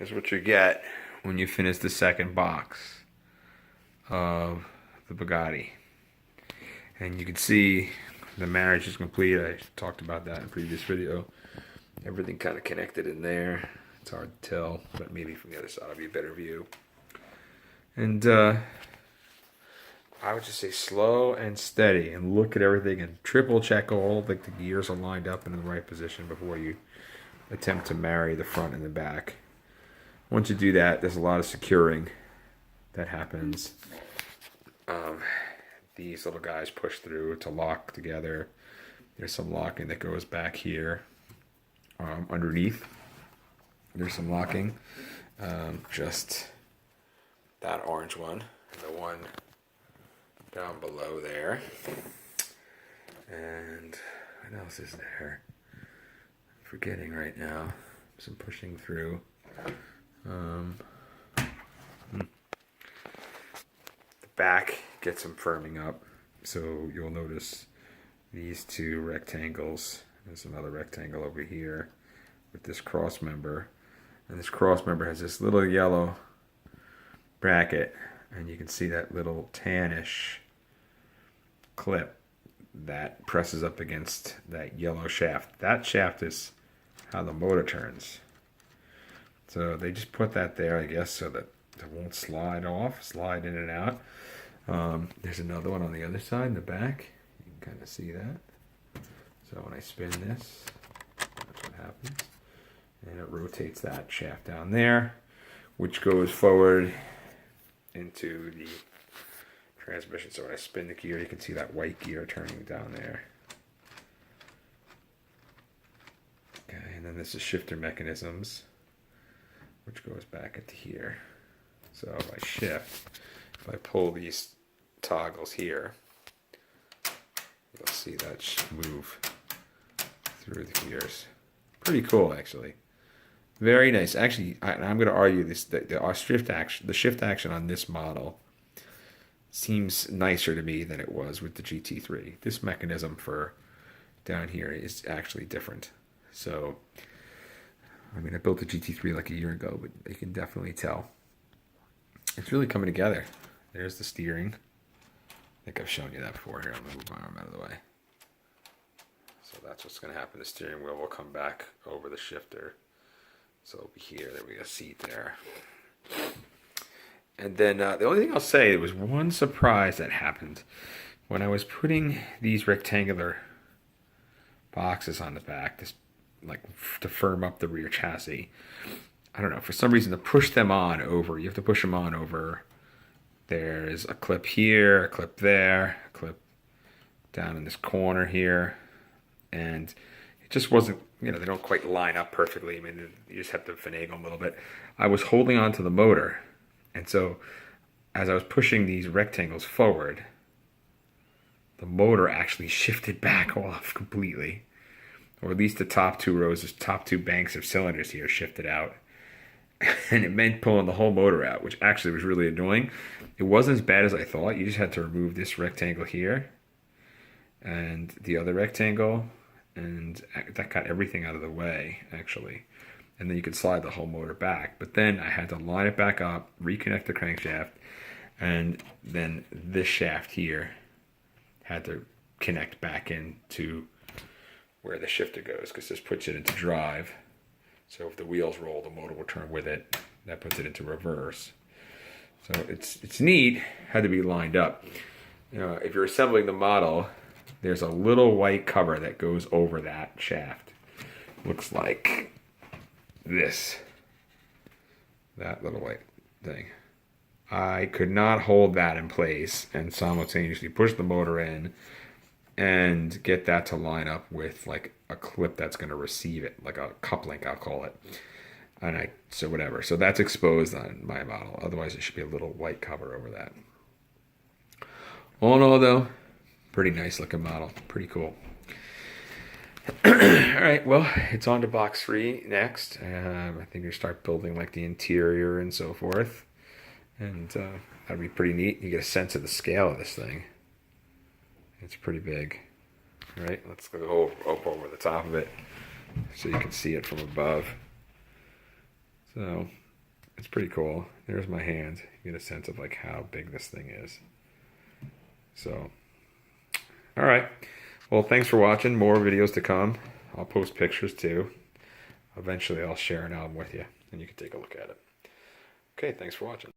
Here's what you get when you finish the second box of the Bugatti. And you can see the marriage is complete. I talked about that in a previous video. Everything kind of connected in there. It's hard to tell, but maybe from the other side will be a better view. And I would just say slow and steady, and look at everything and triple check all the gears are lined up in the right position before you attempt to marry the front and the back. Once you do that, there's a lot of securing that happens. These little guys push through to lock together. There's some locking that goes back here underneath. There's some locking. Just that orange one and the one down below there. And what else is there? I'm forgetting right now. Some pushing through. The back gets some firming up, so you'll notice these two rectangles. There's another rectangle over here with this cross member, and this cross member has this little yellow bracket, and you can see that little tannish clip that presses up against that yellow shaft. That shaft is how the motor turns. So they just put that there, I guess, so that it won't slide in and out. There's another one on the other side in the back. You can kind of see that. So when I spin this, that's what happens. And it rotates that shaft down there, which goes forward into the transmission. So when I spin the gear, you can see that white gear turning down there. Okay, and then this is shifter mechanisms, which goes back into here. So if I shift, if I pull these toggles here, you'll see that move through the gears. Pretty cool, actually. Very nice. Actually, I'm going to argue this: the shift action on this model seems nicer to me than it was with the GT3. This mechanism for down here is actually different. So, I mean, I built the GT3 like a year ago, but you can definitely tell it's really coming together. There's the steering. I think I've shown you that before. Here, I'm going to move my arm out of the way. So that's what's going to happen. The steering wheel will come back over the shifter. So it'll be here. There we go. Seat there. And then the only thing I'll say, there was one surprise that happened when I was putting these rectangular boxes on the back, this like to firm up the rear chassis. I don't know, for some reason to push them on over, you have to push them on over. There's a clip here, a clip there, a clip down in this corner here, and it just wasn't, you know, they don't quite line up perfectly. I mean, you just have to finagle them a little bit. I was holding on to the motor, and so as I was pushing these rectangles forward, the motor actually shifted back off completely, or at least the top two rows, the top two banks of cylinders here shifted out. And it meant pulling the whole motor out, which actually was really annoying. It wasn't as bad as I thought. You just had to remove this rectangle here and the other rectangle, and that got everything out of the way, actually. And then you could slide the whole motor back. But then I had to line it back up, reconnect the crankshaft, and then this shaft here had to connect back into where the shifter goes, because this puts it into drive. So if the wheels roll, the motor will turn with it. That puts it into reverse. So it's neat, had to be lined up. You know, if you're assembling the model, there's a little white cover that goes over that shaft. Looks like this. That little white thing. I could not hold that in place and simultaneously push the motor in and get that to line up with like a clip that's going to receive it, like a cup link, I'll call it. And so whatever. So that's exposed on my model. Otherwise, it should be a little white cover over that. All in all, though, pretty nice looking model. Pretty cool. All right, well, it's on to box 3 next. I think we start building like the interior and so forth. And that'd be pretty neat. You get a sense of the scale of this thing. It's pretty big. All right, let's go up over the top of it so you can see it from above. So It's pretty cool. There's my hand. You get a sense of like how big this thing is. So, all right. Well, thanks for watching. More videos to come. I'll post pictures too. Eventually I'll share an album with you and you can take a look at it. Okay, thanks for watching.